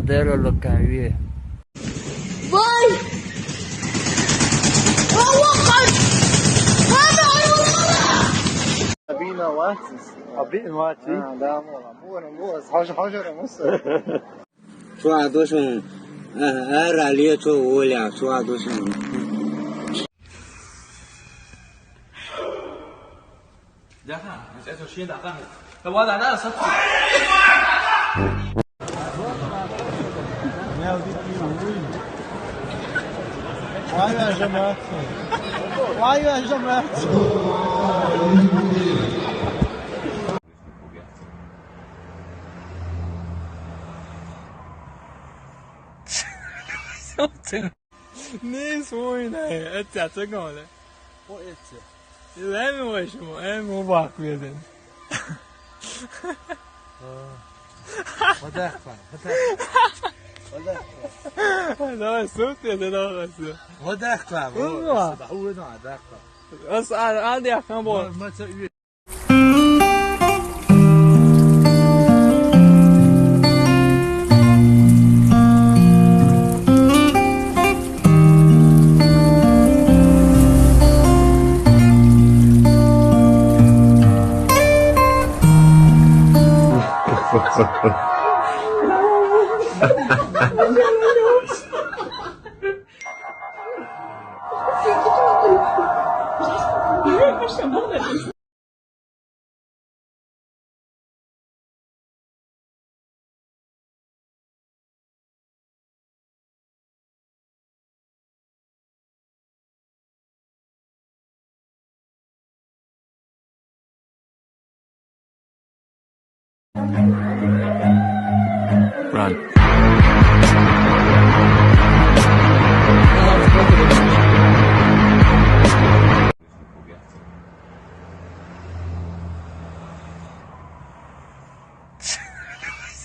verdadero lo que vi. ¡Voy! أبينا واتس أبين واتي لا مو موز حجر مصر 说话都是热烈做无聊，说话都是。再看，再说谁打饭的？那我在那是。花园什么？花园什么？你说呢？咋这个嘞？我也是。你来没为什么？哎，我把别人。我在看，我在看。那手电在那个是。我在看，我在看。是俺俩看不？没这鱼。Run.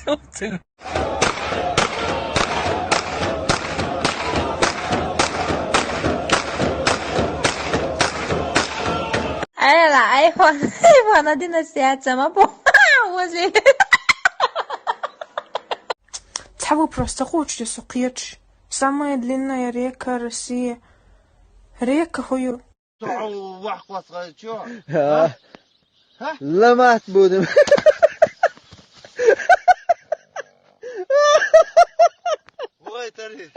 Something. iPhone 11 怎么不？我去。Цаву просто хочешь сукьешь. Самая длинная река России. Река хую. لمعت بودم وای تری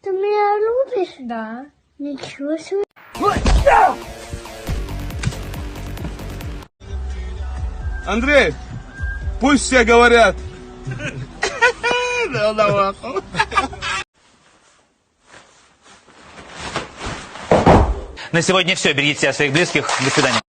Ты меня любишь? Да. Ничего себе. Андрей, пусть все говорят. На сегодня все. Берегите себя, своих близких. До свидания.